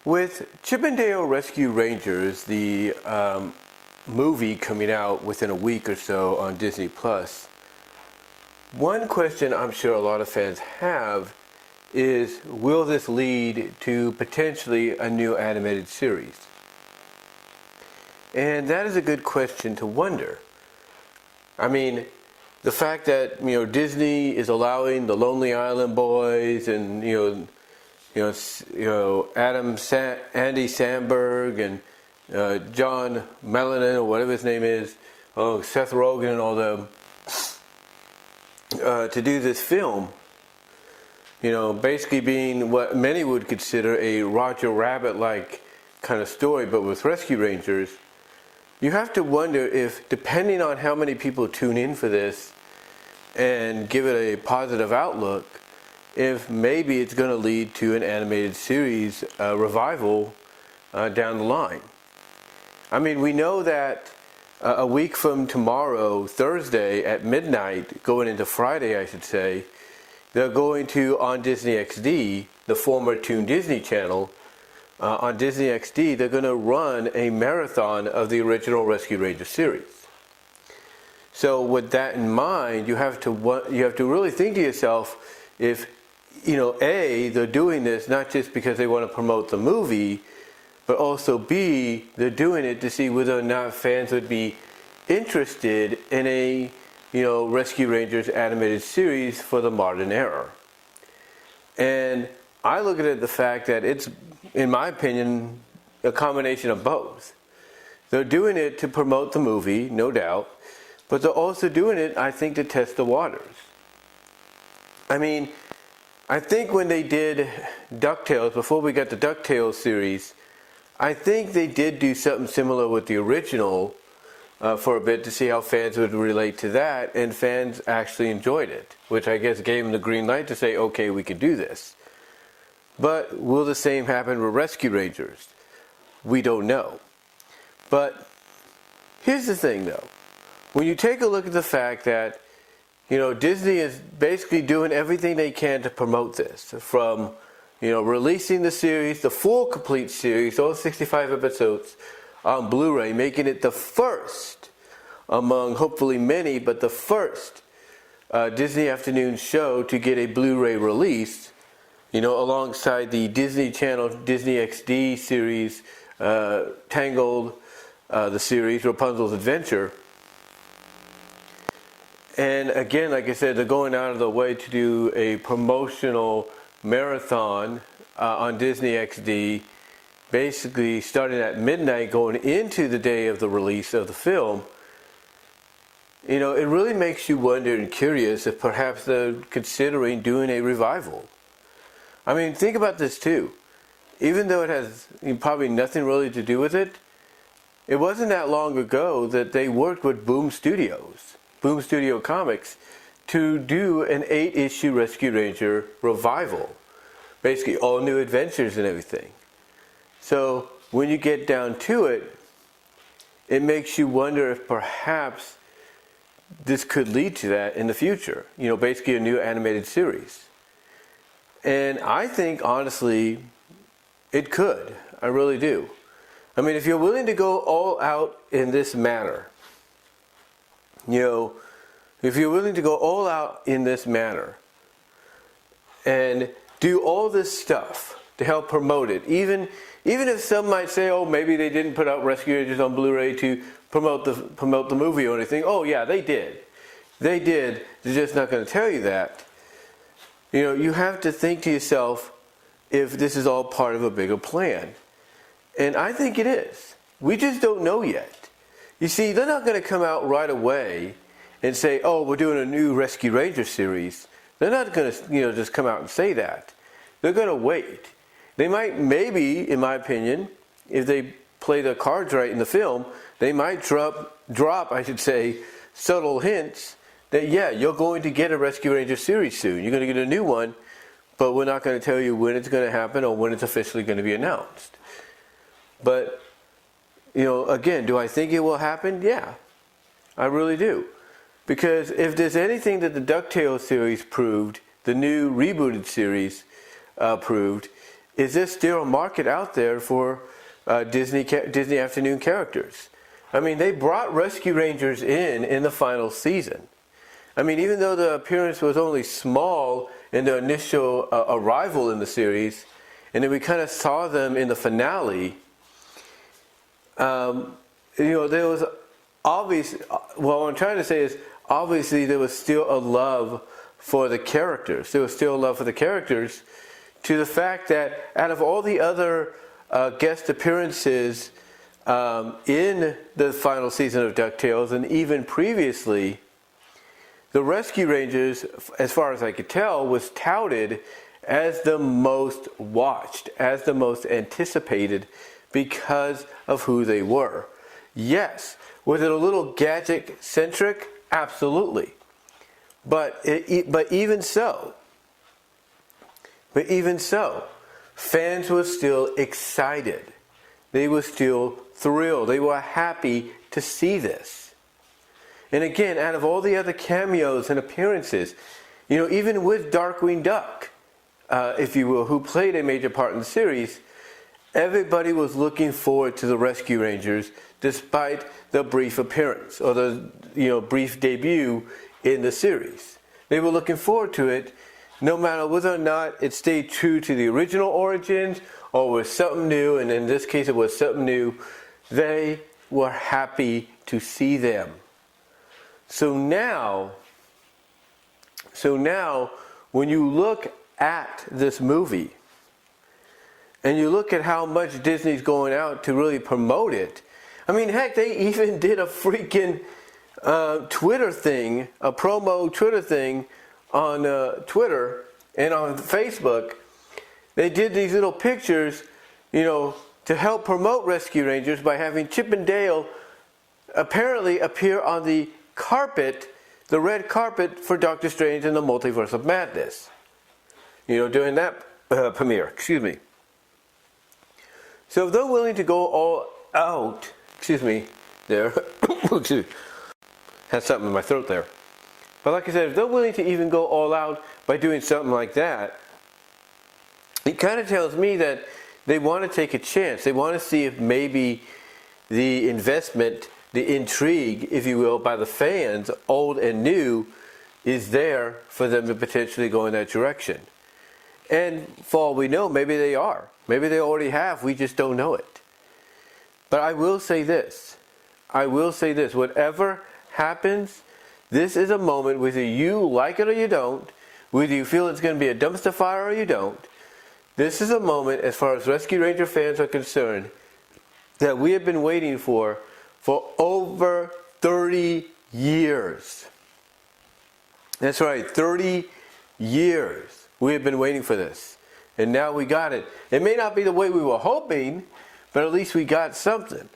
With Chip 'n Dale Rescue Rangers, the movie coming out within a week or so on Disney Plus, one question I'm sure a lot of fans have is, will this lead to potentially a new animated series? And that is a good question to wonder. I mean, the fact that Disney is allowing the Lonely Island Boys and Andy Samberg and John Melanin or whatever his name is, Seth Rogen and all them, to do this film, basically being what many would consider a Roger Rabbit-like kind of story, but with Rescue Rangers. You have to wonder if, depending on how many people tune in for this and give it a positive outlook, if maybe it's going to lead to an animated series revival down the line. I mean, we know that a week from tomorrow, Thursday at midnight, going into Friday I should say, they're going to, on Disney XD, the former Toon Disney channel, on Disney XD, they're going to run a marathon of the original Rescue Ranger series. So with that in mind, you have to really think to yourself, if A, they're doing this not just because they want to promote the movie, but also B, they're doing it to see whether or not fans would be interested in a Rescue Rangers animated series for the modern era. And I look at it the fact that it's, in my opinion, a combination of both. They're doing it to promote the movie, no doubt, but they're also doing it, I think, to test the waters. I mean, I think when they did DuckTales, before we got the DuckTales series, I think they did do something similar with the original for a bit to see how fans would relate to that, and fans actually enjoyed it, which I guess gave them the green light to say, okay, we can do this. But will the same happen with Rescue Rangers? We don't know. But here's the thing though. When you take a look at the fact that Disney is basically doing everything they can to promote this, from releasing the series, the full complete series, all 65 episodes on Blu-ray, making it the first among hopefully many, but the first Disney Afternoon show to get a Blu-ray release, alongside the Disney Channel Disney XD series, Tangled, the series Rapunzel's Adventure. And again, like I said, they're going out of the way to do a promotional marathon on Disney XD, basically starting at midnight going into the day of the release of the film. It really makes you wonder and curious if perhaps they're considering doing a revival. I mean, think about this too. Even though it has probably nothing really to do with it, it wasn't that long ago that they worked with Boom Studio Comics, to do an 8-issue Rescue Ranger revival. Basically all new adventures and everything. So when you get down to it, it makes you wonder if perhaps this could lead to that in the future. Basically a new animated series. And I think, honestly, it could. I really do. I mean, if you're willing to go all out in this manner, if you're willing to go all out in this manner and do all this stuff to help promote it, even if some might say, oh, maybe they didn't put out Rescue Rangers on Blu-ray to promote the movie or anything. Oh, yeah, they did. They did. They're just not going to tell you that. You have to think to yourself if this is all part of a bigger plan. And I think it is. We just don't know yet. You see, they're not going to come out right away and say, oh, we're doing a new Rescue Ranger series. They're not going to, just come out and say that. They're going to wait. They might, maybe, in my opinion, if they play their cards right in the film, they might drop, subtle hints that, yeah, you're going to get a Rescue Ranger series soon. You're going to get a new one, but we're not going to tell you when it's going to happen or when it's officially going to be announced. But, again, do I think it will happen? Yeah, I really do. Because if there's anything that the DuckTales series proved, the new rebooted series proved, is there still a market out there for Disney afternoon characters? I mean, they brought Rescue Rangers in the final season. I mean, even though the appearance was only small in the initial arrival in the series, and then we kind of saw them in the finale, there was obvious. Well, what I'm trying to say is, obviously, there was still a love for the characters. There was still a love for the characters, to the fact that out of all the other guest appearances in the final season of DuckTales, and even previously, the Rescue Rangers, as far as I could tell, was touted as the most watched, as the most anticipated, because of who they were. Yes, was it a little Gadget-centric? Absolutely. But even so, fans were still excited. They were still thrilled. They were happy to see this. And again, out of all the other cameos and appearances, even with Darkwing Duck, if you will, who played a major part in the series, everybody was looking forward to the Rescue Rangers, despite the brief appearance or the brief debut in the series. They were looking forward to it, no matter whether or not it stayed true to the original origins or was something new. And in this case, it was something new. They were happy to see them. So now, when you look at this movie, and you look at how much Disney's going out to really promote it, I mean, heck, they even did a freaking Twitter thing, a promo Twitter thing on Twitter and on Facebook. They did these little pictures, to help promote Rescue Rangers by having Chip and Dale apparently appear on the carpet, the red carpet for Doctor Strange and the Multiverse of Madness. During that premiere, excuse me. So if they're willing to go all out, there, had something in my throat there. But like I said, if they're willing to even go all out by doing something like that, it kind of tells me that they want to take a chance. They want to see if maybe the investment, the intrigue, if you will, by the fans, old and new, is there for them to potentially go in that direction. And for all we know, maybe they are. Maybe they already have. We just don't know it. But I will say this. Whatever happens, this is a moment, whether you like it or you don't, whether you feel it's going to be a dumpster fire or you don't, this is a moment, as far as Rescue Ranger fans are concerned, that we have been waiting for over 30 years. That's right, 30 years we have been waiting for this. And now we got it. It may not be the way we were hoping, but at least we got something.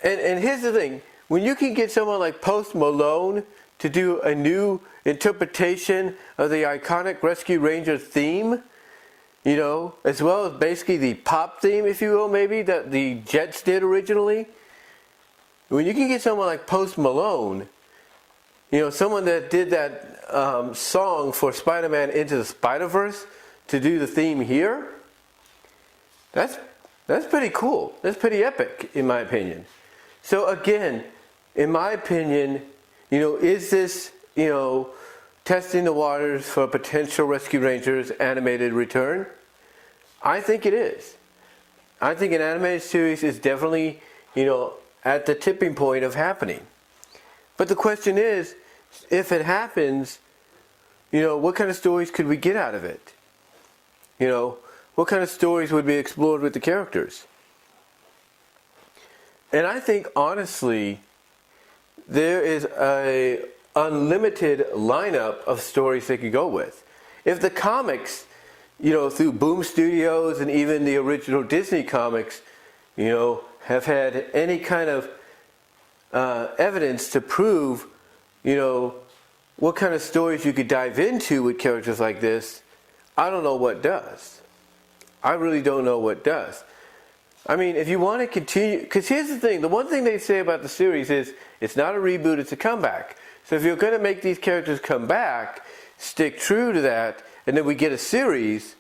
And here's the thing. When you can get someone like Post Malone to do a new interpretation of the iconic Rescue Rangers theme, as well as basically the pop theme, if you will, maybe, that the Jets did originally. When you can get someone like Post Malone, someone that did that song for Spider-Man Into the Spider-Verse to do the theme here, that's pretty cool. That's pretty epic, in my opinion. So again, in my opinion, is this, testing the waters for a potential Rescue Rangers animated return? I think it is. I think an animated series is definitely, at the tipping point of happening. But the question is, if it happens, what kind of stories could we get out of it? What kind of stories would be explored with the characters? And I think, honestly, there is a unlimited lineup of stories they could go with. If the comics, through Boom Studios and even the original Disney comics, have had any kind of evidence to prove, what kind of stories you could dive into with characters like this, I don't know what does. I really don't know what does. I mean, if you want to continue, because here's the thing, the one thing they say about the series is it's not a reboot, it's a comeback. So if you're going to make these characters come back, stick true to that, and then we get a series,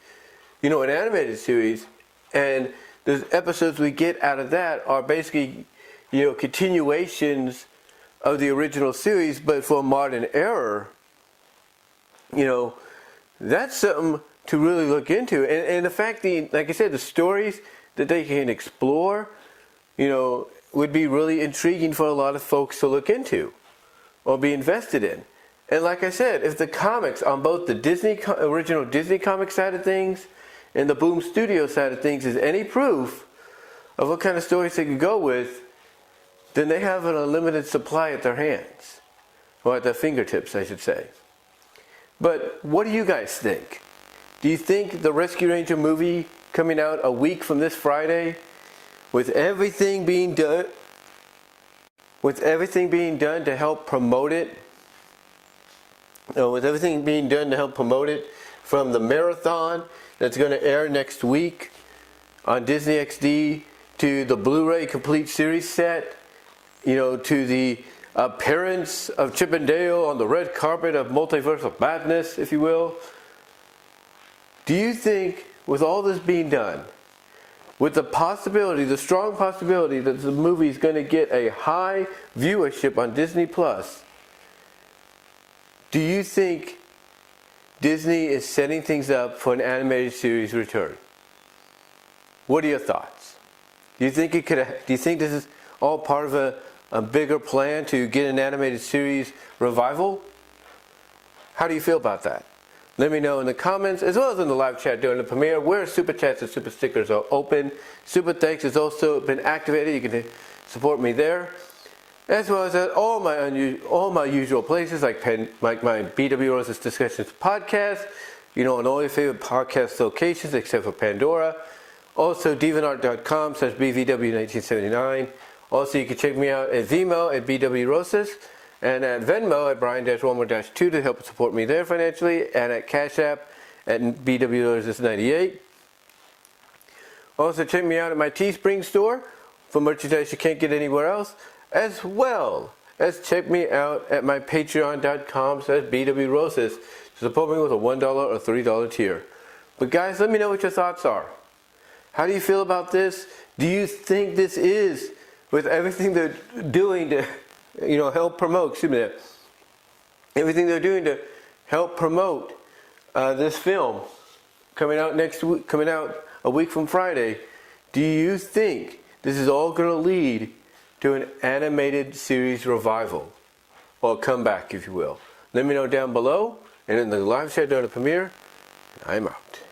an animated series, and the episodes we get out of that are basically, continuations of the original series, but for a modern era, that's something to really look into. And the fact that, like I said, the stories that they can explore, would be really intriguing for a lot of folks to look into or be invested in. And like I said, if the comics on both the original Disney comic side of things and the Boom Studio side of things is any proof of what kind of stories they can go with, then they have an unlimited supply at their hands, or at their fingertips, I should say. But what do you guys think? Do you think the Rescue Ranger movie coming out a week from this Friday, with everything being done to help promote it, from the marathon that's going to air next week on Disney XD, to the Blu-ray complete series set, to the appearance of Chip and Dale on the red carpet of multiversal madness, if you will. Do you think, with all this being done, with the strong possibility that the movie is going to get a high viewership on Disney Plus, do you think Disney is setting things up for an animated series return? What are your thoughts? Do you think this is all part of a bigger plan to get an animated series revival? How do you feel about that? Let me know in the comments, as well as in the live chat during the premiere, where Super Chats and Super Stickers are open. Super Thanks has also been activated. You can support me there, as well as at all my usual places, like my BW Roses Discussions podcast, on all your favorite podcast locations except for Pandora. Also, deviantart.com/BVW1979. Also, you can check me out at Vimeo at BW Roses, and at Venmo at Brian-Walmer-2 to help support me there financially, and at Cash App at BW98. Also, check me out at my Teespring store for merchandise you can't get anywhere else, as well as check me out at my Patreon.com/BW Roses to support me with a $1 or $3 tier. But guys, let me know what your thoughts are. How do you feel about this? Do you think this is, with everything they're doing to, help promote, everything they're doing to help promote this film coming out a week from Friday, do you think this is all going to lead to an animated series revival, or comeback, if you will? Let me know down below, and in the live chat during the premiere. I'm out.